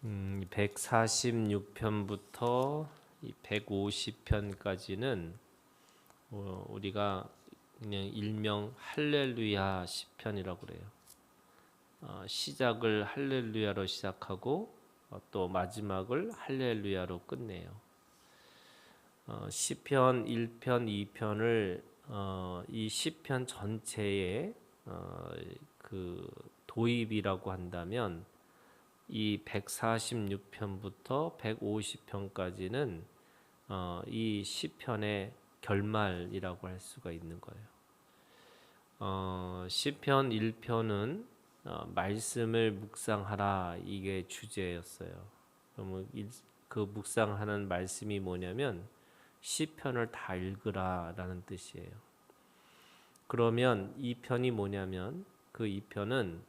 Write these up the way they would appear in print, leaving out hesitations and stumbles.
146편부터 150편까지는 우리가 그냥 일명 할렐루야 시편이라고 그래요. 시작을 할렐루야로 시작하고 또 마지막을 할렐루야로 끝내요. 시편 1편, 2편을 이 시편 전체의 그 도입이라고 한다면 이 146편부터 150편까지는 이 시편의 결말이라고 할 수가 있는 거예요. 시편 1편은 말씀을 묵상하라, 이게 주제였어요. 그러면 그 묵상하는 말씀이 뭐냐면 시편을 다 읽으라라는 뜻이에요. 그러면 이 편이 뭐냐면 그 2편은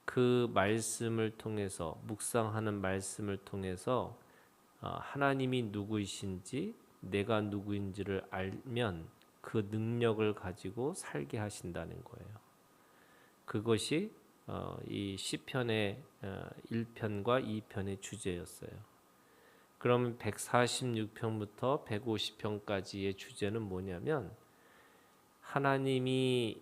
그 말씀을 통해서, 묵상하는 말씀을 통해서 하나님이 누구이신지, 내가 누구인지를 알면 그 능력을 가지고 살게 하신다는 거예요. 그것이 이 시편의 1편과 2편의 주제였어요. 그러면 146편부터 150편까지의 주제는 뭐냐면 하나님의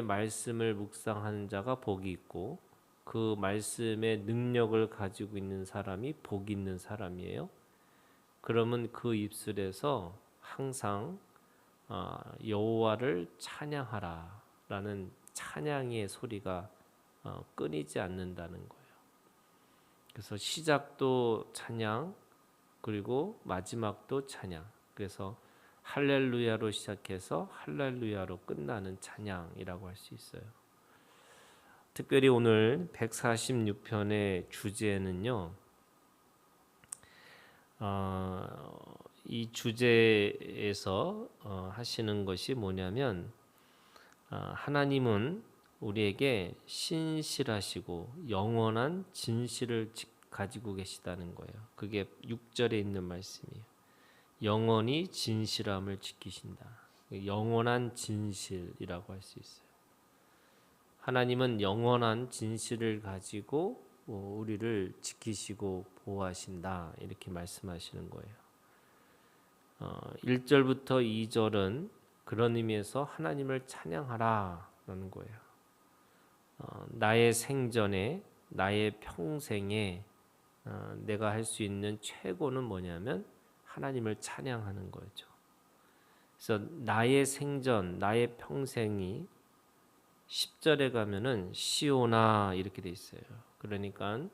말씀을 묵상하는 자가 복이 있고 그 말씀의 능력을 가지고 있는 사람이 복이 있는 사람이에요. 그러면 그 입술에서 항상 여호와를 찬양하라라는 찬양의 소리가 끊이지 않는다는 거예요. 그래서 시작도 찬양, 그리고 마지막도 찬양. 그래서 할렐루야로 시작해서 할렐루야로 끝나는 찬양이라고 할 수 있어요. 특별히 오늘 146편의 주제는요, 이 주제에서 하시는 것이 뭐냐면 하나님은 우리에게 신실하시고 영원한 진실을 가지고 계시다는 거예요. 그게 6절에 있는 말씀이에요. 영원히 진실함을 지키신다. 영원한 진실이라고 할 수 있어요. 하나님은 영원한 진실을 가지고 우리를 지키시고 보호하신다, 이렇게 말씀하시는 거예요. 1절부터 2절은 그런 의미에서 하나님을 찬양하라라는 거예요. 나의 생전에, 나의 평생에 내가 할 수 있는 최고는 뭐냐면 하나님을 찬양하는 거죠. 그래서 나의 생전, 나의 평생이 10절에 가면은 시오나 이렇게 돼 있어요. 그러니까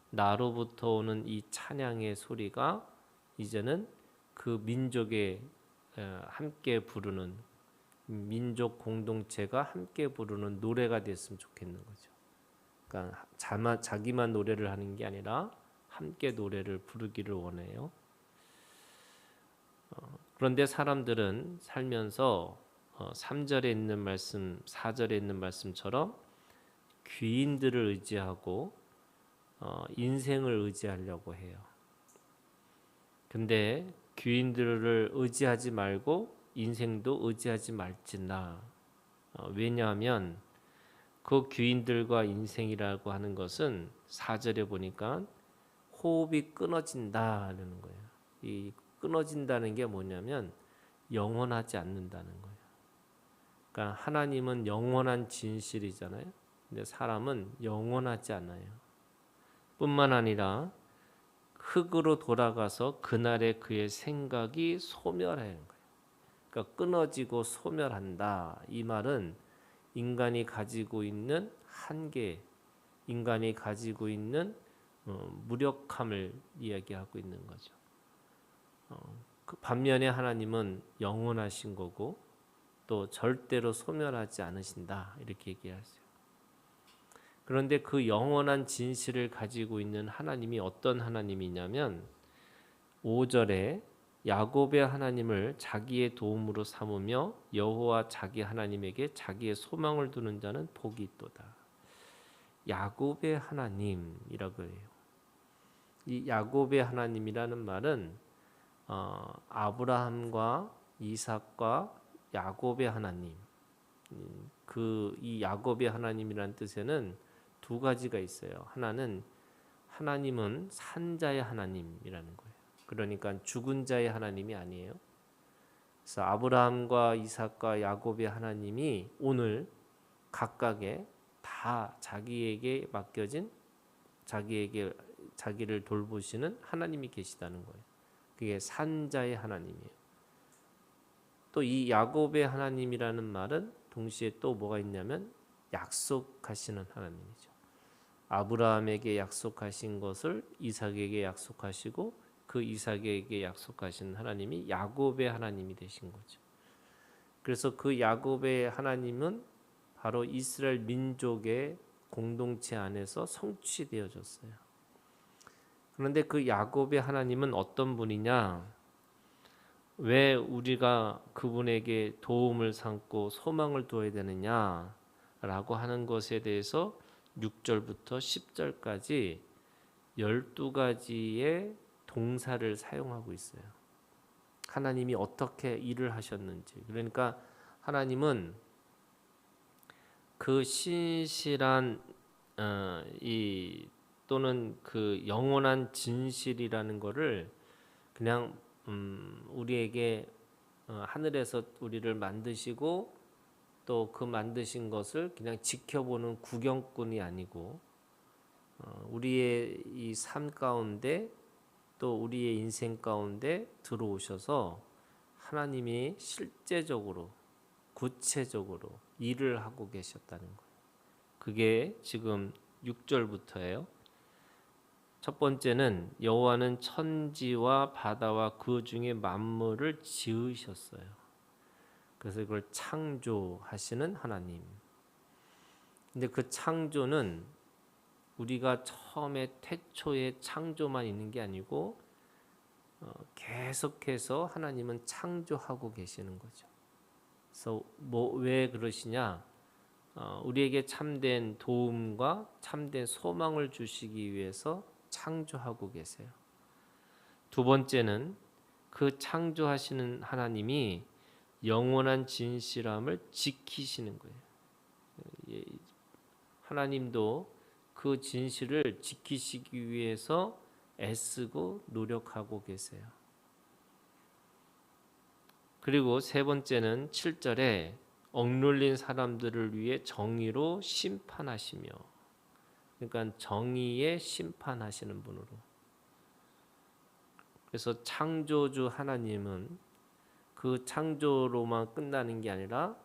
나로부터 오는 이 찬양의 소리가 이제는 그 민족에 함께 부르는, 민족 공동체가 함께 부르는 노래가 됐으면 좋겠는 거죠. 그러니까 자기만 노래를 하는 게 아니라 함께 노래를 부르기를 원해요. 그런데 사람들은 살면서 3절에 있는 말씀, 4절에 있는 말씀처럼 귀인들을 의지하고 인생을 의지하려고 해요. 근데 귀인들을 의지하지 말고 인생도 의지하지 말지나. 왜냐하면 그 귀인들과 인생이라고 하는 것은 4절에 보니까 호흡이 끊어진다는 거예요. 이 끊어진다는 게 뭐냐면 영원하지 않는다는 거예요. 그러니까 하나님은 영원한 진실이잖아요. 근데 사람은 영원하지 않아요. 뿐만 아니라 흙으로 돌아가서 그날의 그의 생각이 소멸하는 거예요. 그러니까 끊어지고 소멸한다. 이 말은 인간이 가지고 있는 한계, 인간이 가지고 있는 무력함을 이야기하고 있는 거죠. 그 반면에 하나님은 영원하신 거고 또 절대로 소멸하지 않으신다, 이렇게 얘기하세요. 그런데 그 영원한 진실을 가지고 있는 하나님이 어떤 하나님이냐면 5절에 야곱의 하나님을 자기의 도움으로 삼으며 여호와 자기 하나님에게 자기의 소망을 두는 자는 복이 있도다. 야곱의 하나님이라고 해요. 이 야곱의 하나님이라는 말은 아브라함과 이삭과 야곱의 하나님, 이 야곱의 하나님이라는 뜻에는 두 가지가 있어요. 하나는 하나님은 산자의 하나님이라는 거예요. 그러니까 죽은 자의 하나님이 아니에요. 그래서 아브라함과 이삭과 야곱의 하나님이 오늘 각각의 다 자기에게 맡겨진 자기를 돌보시는 하나님이 계시다는 거예요. 그게 산자의 하나님이에요. 또 이 야곱의 하나님이라는 말은 동시에 또 뭐가 있냐면 약속하시는 하나님이죠. 아브라함에게 약속하신 것을 이삭에게 약속하시고 그 이삭에게 약속하신 하나님이 야곱의 하나님이 되신 거죠. 그래서 그 야곱의 하나님은 바로 이스라엘 민족의 공동체 안에서 성취되어졌어요. 그런데 그 야곱의 하나님은 어떤 분이냐? 왜 우리가 그분에게 도움을 삼고 소망을 두어야 되느냐라고 하는 것에 대해서 6절부터 10절까지 12가지의 동사를 사용하고 있어요. 하나님이 어떻게 일을 하셨는지. 그러니까 하나님은 그 신실한 또는 그 영원한 진실이라는 것을 그냥 우리에게 하늘에서 우리를 만드시고 또 그 만드신 것을 그냥 지켜보는 구경꾼이 아니고 우리의 이 삶 가운데 또 우리의 인생 가운데 들어오셔서 하나님이 실제적으로 구체적으로 일을 하고 계셨다는 거예요. 그게 지금 6절부터예요. 첫 번째는 여호와는 천지와 바다와 그 중에 만물을 지으셨어요. 그래서 이걸 창조하시는 하나님. 근데 그 창조는 우리가 처음에 태초에 창조만 있는 게 아니고 계속해서 하나님은 창조하고 계시는 거죠. 그래서 왜 그러시냐? 우리에게 참된 도움과 참된 소망을 주시기 위해서 창조하고 계세요. 두 번째는 그 창조하시는 하나님이 영원한 진실함을 지키시는 거예요. 하나님도 그 진실을 지키시기 위해서 애쓰고 노력하고 계세요. 그리고 세 번째는 7절에 억눌린 사람들을 위해 정의로 심판하시며, 그러니까 정의에 심판하시는 분으로. 그래서 창조주 하나님은 그 창조로만 끝나는 게 아니라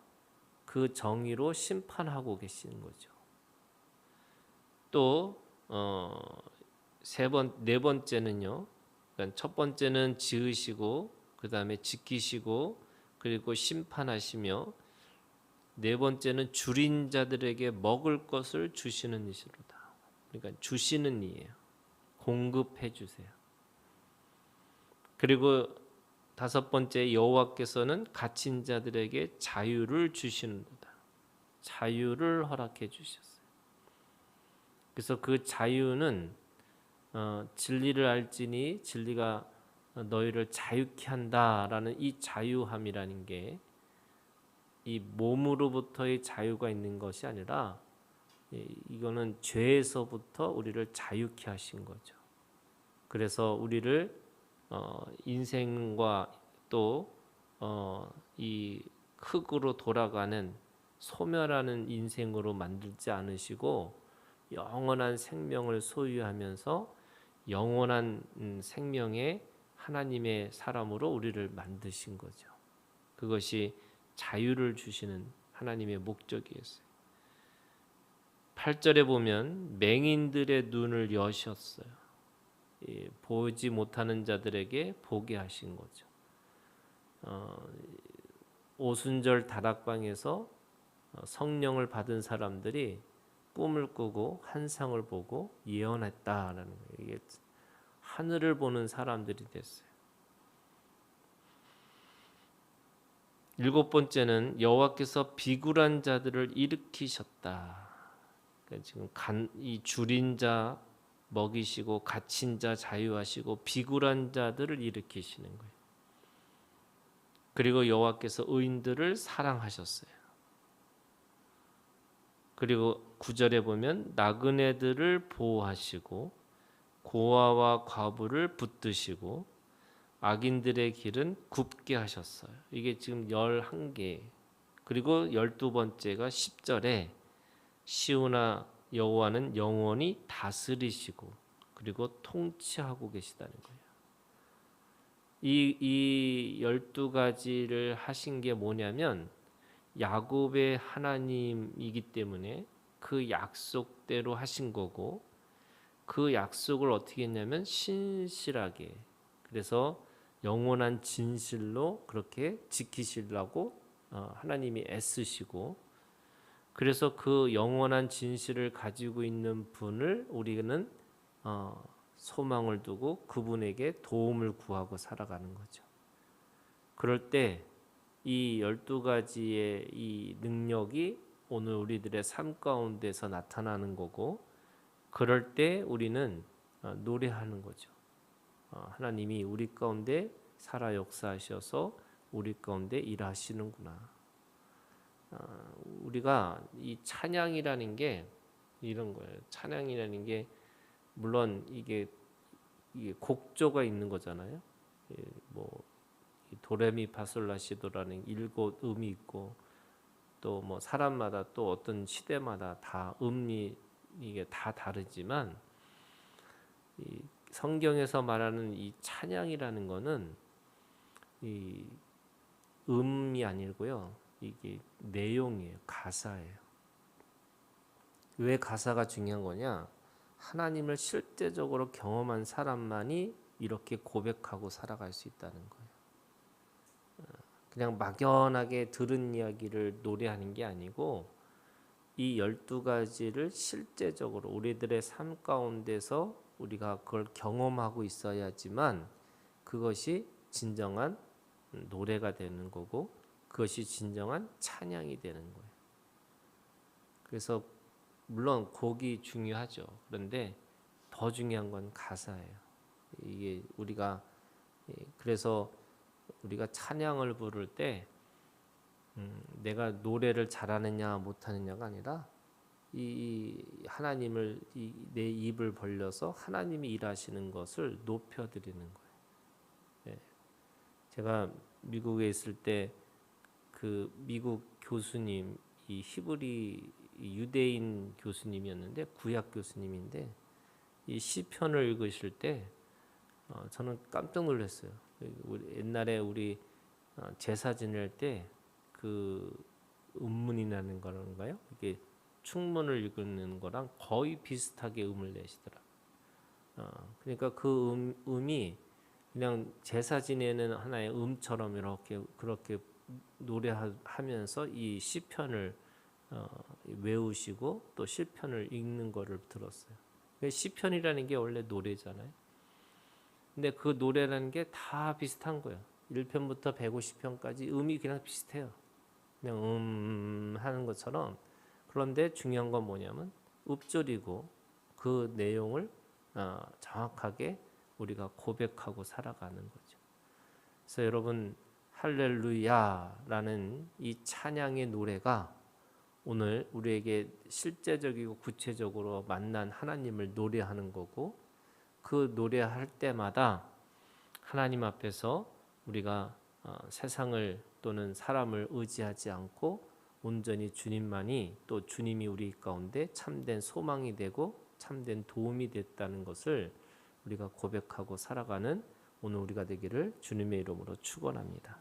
그 정의로 심판하고 계시는 거죠. 또 네 번째는요. 그러니까 첫 번째는 지으시고 그 다음에 지키시고 그리고 심판하시며 네 번째는 줄인 자들에게 먹을 것을 주시는 이시로다. 그러니까 주시는 이예요. 공급해 주세요. 그리고 다섯 번째 여호와께서는 갇힌 자들에게 자유를 주시는도다. 자유를 허락해 주셨어요. 그래서 그 자유는 진리를 알지니 진리가 너희를 자유케 한다라는 이 자유함이라는 게 이 몸으로부터의 자유가 있는 것이 아니라 이거는 죄에서부터 우리를 자유케 하신 거죠. 그래서 우리를 인생과 또 이 흙으로 돌아가는 소멸하는 인생으로 만들지 않으시고 영원한 생명을 소유하면서 영원한 생명의 하나님의 사람으로 우리를 만드신 거죠. 그것이 자유를 주시는 하나님의 목적이었어요. 8절에 보면 맹인들의 눈을 여셨어요. 보지 못하는 자들에게 보게 하신 거죠. 오순절 다락방에서 성령을 받은 사람들이 꿈을 꾸고 환상을 보고 예언했다라는 거예요. 이게 하늘을 보는 사람들이 됐어요. 일곱 번째는 여호와께서 비굴한 자들을 일으키셨다. 그러니까 지금 이 줄인 자 먹이시고 갇힌 자 자유하시고 비굴한 자들을 일으키시는 거예요. 그리고 여호와께서 의인들을 사랑하셨어요. 그리고 9절에 보면 나그네들을 보호하시고 고아와 과부를 붙드시고 악인들의 길은 굽게 하셨어요. 이게 지금 11개. 그리고 12번째가 10절에 시온아 여호와는 영원히 다스리시고 그리고 통치하고 계시다는 거예요. 이 12가지를 하신 게 뭐냐면 야곱의 하나님이기 때문에 그 약속대로 하신 거고, 그 약속을 어떻게 했냐면 신실하게, 그래서 영원한 진실로 그렇게 지키시려고 하나님이 애쓰시고, 그래서 그 영원한 진실을 가지고 있는 분을 우리는 소망을 두고 그분에게 도움을 구하고 살아가는 거죠. 그럴 때 이 12가지의 이 능력이 오늘 우리들의 삶 가운데서 나타나는 거고, 그럴 때 우리는 노래하는 거죠. 하나님이 우리 가운데 살아 역사하셔서 우리 가운데 일하시는구나. 우리가 이 찬양이라는 게 이런 거예요. 찬양이라는 게 물론 이게 곡조가 있는 거잖아요. 뭐 도레미파솔라시도라는 7음이 있고, 또 뭐 사람마다 또 어떤 시대마다 다 음이 이게 다 다르지만, 이 성경에서 말하는 이 찬양이라는 거는 이 음이 아니고요. 이게 내용이에요. 가사예요. 왜 가사가 중요한 거냐? 하나님을 실제적으로 경험한 사람만이 이렇게 고백하고 살아갈 수 있다는 거예요. 그냥 막연하게 들은 이야기를 노래하는 게 아니고, 이 12가지를 실제적으로 우리들의 삶 가운데서 우리가 그걸 경험하고 있어야지만 그것이 진정한 노래가 되는 거고, 그것이 진정한 찬양이 되는 거예요. 그래서 물론 곡이 중요하죠. 그런데 더 중요한 건 가사예요. 이게 우리가 그래서 우리가 찬양을 부를 때 내가 노래를 잘하느냐 못하느냐가 아니라 이 하나님을 내 입을 벌려서 하나님이 일하시는 것을 높여드리는 거예요. 예. 제가 미국에 있을 때 그 미국 교수님, 이 히브리 유대인 교수님이었는데, 구약 교수님인데, 이 시편을 읽으실 때 저는 깜짝 놀랐어요. 옛날에 우리 제사 지낼 때 그 음문이라는 거란가요? 이게 충문을 읽는 거랑 거의 비슷하게 음을 내시더라. 그러니까 그 음이 그냥 제사 지내는 하나의 음처럼 이렇게 그렇게 노래하면서 이 시편을 외우시고 또 시편을 읽는 거를 들었어요. 시편이라는 게 원래 노래잖아요. 근데 그 노래라는 게 다 비슷한 거예요. 1편부터 150편까지 음이 그냥 비슷해요. 그냥 하는 것처럼. 그런데 중요한 건 뭐냐면 읊조리고 그 내용을 정확하게 우리가 고백하고 살아가는 거죠. 그래서 여러분, 할렐루야라는 이 찬양의 노래가 오늘 우리에게 실제적이고 구체적으로 만난 하나님을 노래하는 거고, 그 노래할 때마다 하나님 앞에서 우리가 세상을 또는 사람을 의지하지 않고 온전히 주님만이, 또 주님이 우리 가운데 참된 소망이 되고 참된 도움이 됐다는 것을 우리가 고백하고 살아가는 오늘 우리가 되기를 주님의 이름으로 축원합니다.